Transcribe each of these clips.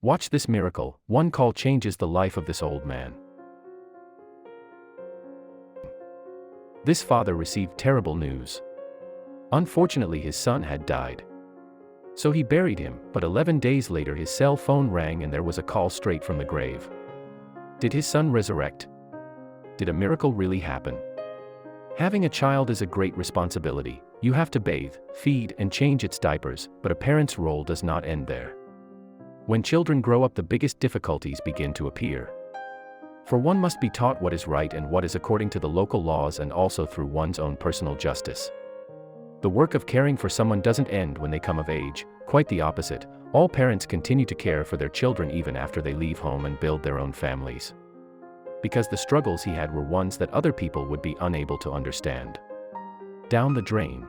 Watch this miracle. One call changes the life of this old man. This father received terrible news. Unfortunately, his son had died. So he buried him, but 11 days later his cell phone rang and there was a call straight from the grave. Did his son resurrect? Did a miracle really happen? Having a child is a great responsibility. You have to bathe, feed, and change its diapers, but a parent's role does not end there. When children grow up, the biggest difficulties begin to appear. For one must be taught what is right and what is according to the local laws, and also through one's own personal justice. The work of caring for someone doesn't end when they come of age, quite the opposite. All parents continue to care for their children even after they leave home and build their own families. Because the struggles he had were ones that other people would be unable to understand. Down the drain.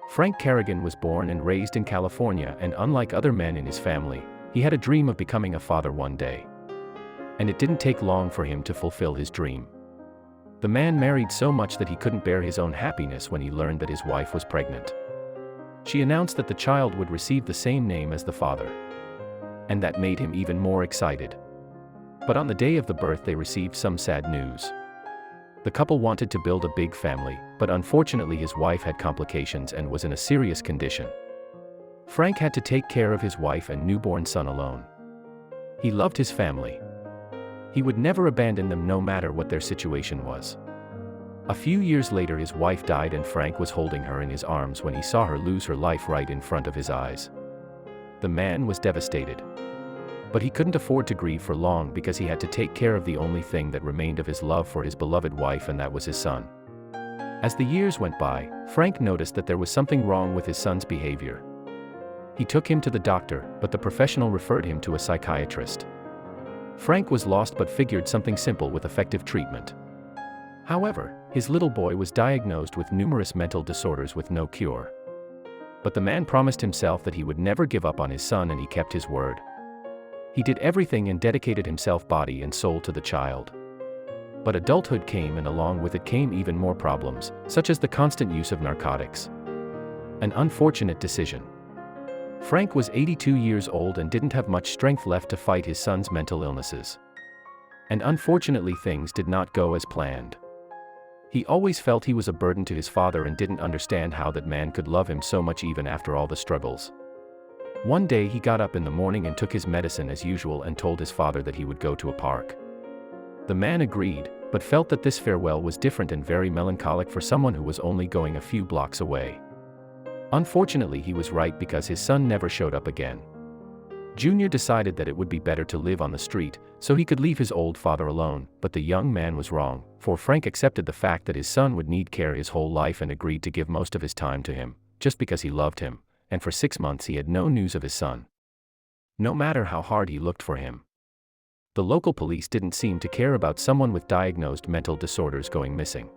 Frank Carrigan was born and raised in California, and unlike other men in his family, he had a dream of becoming a father one day. And it didn't take long for him to fulfill his dream. The man married so much that he couldn't bear his own happiness when he learned that his wife was pregnant. She announced that the child would receive the same name as the father. And that made him even more excited. But on the day of the birth they received some sad news. The couple wanted to build a big family, but unfortunately his wife had complications and was in a serious condition. Frank had to take care of his wife and newborn son alone. He loved his family. He would never abandon them no matter what their situation was. A few years later his wife died and Frank was holding her in his arms when he saw her lose her life right in front of his eyes. The man was devastated. But he couldn't afford to grieve for long because he had to take care of the only thing that remained of his love for his beloved wife, and that was his son. As the years went by, Frank noticed that there was something wrong with his son's behavior. He took him to the doctor, but the professional referred him to a psychiatrist. Frank was lost but figured something simple with effective treatment. However, his little boy was diagnosed with numerous mental disorders with no cure. But the man promised himself that he would never give up on his son, and he kept his word. He did everything and dedicated himself body and soul to the child. But adulthood came, and along with it came even more problems, such as the constant use of narcotics. An unfortunate decision. Frank was 82 years old and didn't have much strength left to fight his son's mental illnesses. And unfortunately things did not go as planned. He always felt he was a burden to his father and didn't understand how that man could love him so much even after all the struggles. One day he got up in the morning and took his medicine as usual and told his father that he would go to a park. The man agreed, but felt that this farewell was different and very melancholic for someone who was only going a few blocks away. Unfortunately he was right, because his son never showed up again. Junior decided that it would be better to live on the street, so he could leave his old father alone, but the young man was wrong, for Frank accepted the fact that his son would need care his whole life and agreed to give most of his time to him, just because he loved him, and for 6 months he had no news of his son. No matter how hard he looked for him. The local police didn't seem to care about someone with diagnosed mental disorders going missing.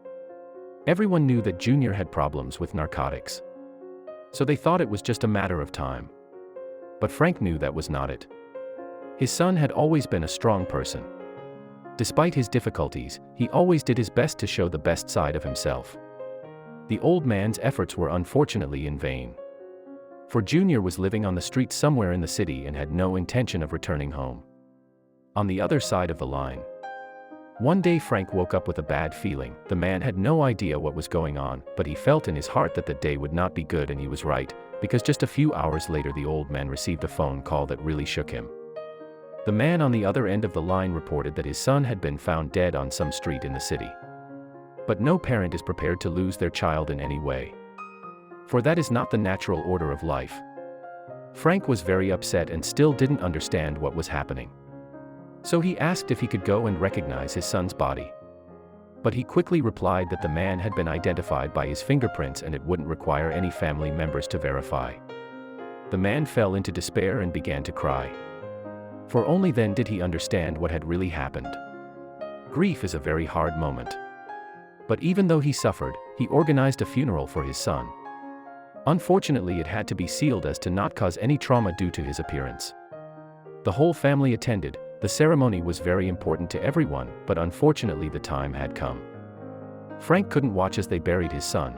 Everyone knew that Junior had problems with narcotics. So they thought it was just a matter of time. But Frank knew that was not it. His son had always been a strong person. Despite his difficulties, he always did his best to show the best side of himself. The old man's efforts were unfortunately in vain. For Junior was living on the streets somewhere in the city and had no intention of returning home. On the other side of the line. One day Frank woke up with a bad feeling. The man had no idea what was going on, but he felt in his heart that the day would not be good, and he was right, because just a few hours later the old man received a phone call that really shook him. The man on the other end of the line reported that his son had been found dead on some street in the city. But no parent is prepared to lose their child in any way. For that is not the natural order of life. Frank was very upset and still didn't understand what was happening. So he asked if he could go and recognize his son's body. But he quickly replied that the man had been identified by his fingerprints and it wouldn't require any family members to verify. The man fell into despair and began to cry. For only then did he understand what had really happened. Grief is a very hard moment. But even though he suffered, he organized a funeral for his son. Unfortunately, it had to be sealed as to not cause any trauma due to his appearance. The whole family attended. The ceremony was very important to everyone, but unfortunately the time had come. Frank couldn't watch as they buried his son.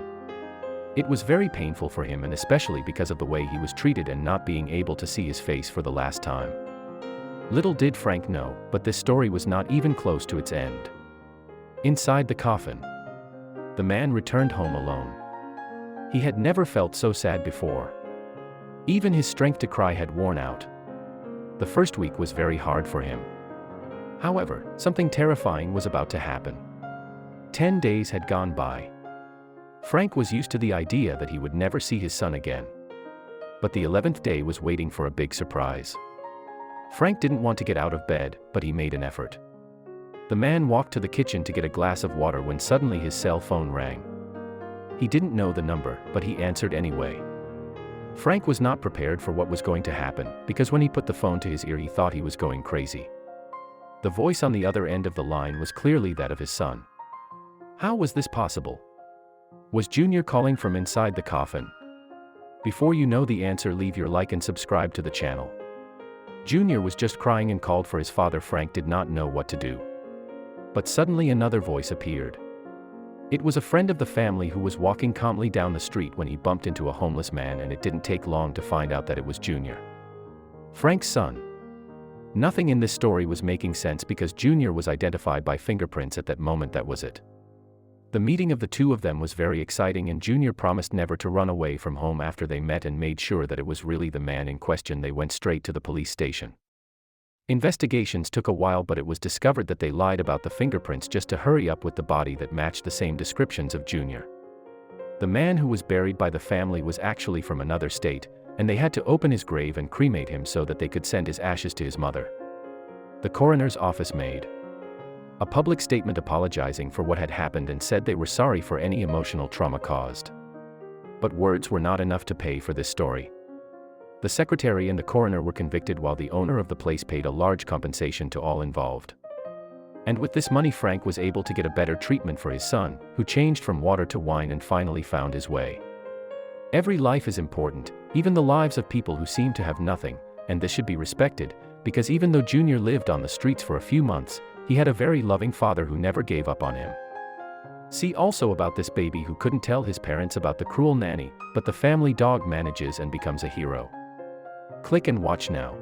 It was very painful for him, and especially because of the way he was treated and not being able to see his face for the last time. Little did Frank know, but this story was not even close to its end. Inside the coffin, the man returned home alone. He had never felt so sad before. Even his strength to cry had worn out. The first week was very hard for him. However, something terrifying was about to happen. 10 days had gone by. Frank was used to the idea that he would never see his son again. But the 11th day was waiting for a big surprise. Frank didn't want to get out of bed, but he made an effort. The man walked to the kitchen to get a glass of water when suddenly his cell phone rang. He didn't know the number, but he answered anyway. Frank was not prepared for what was going to happen, because when he put the phone to his ear he thought he was going crazy. The voice on the other end of the line was clearly that of his son. How was this possible? Was Junior calling from inside the coffin? Before you know the answer, leave your like and subscribe to the channel. Junior was just crying and called for his father. Frank did not know what to do. But suddenly another voice appeared. It was a friend of the family who was walking calmly down the street when he bumped into a homeless man, and it didn't take long to find out that it was Junior, Frank's son. Nothing in this story was making sense because Junior was identified by fingerprints at that moment. That was it. The meeting of the two of them was very exciting, and Junior promised never to run away from home after they met and made sure that it was really the man in question. They went straight to the police station. Investigations took a while, but it was discovered that they lied about the fingerprints just to hurry up with the body that matched the same descriptions of Junior. The man who was buried by the family was actually from another state, and they had to open his grave and cremate him so that they could send his ashes to his mother. The coroner's office made a public statement apologizing for what had happened and said they were sorry for any emotional trauma caused. But words were not enough to pay for this story. The secretary and the coroner were convicted, while the owner of the place paid a large compensation to all involved. And with this money, Frank was able to get a better treatment for his son, who changed from water to wine and finally found his way. Every life is important, even the lives of people who seem to have nothing, and this should be respected, because even though Junior lived on the streets for a few months, he had a very loving father who never gave up on him. See also about this baby who couldn't tell his parents about the cruel nanny, but the family dog manages and becomes a hero. Click and watch now.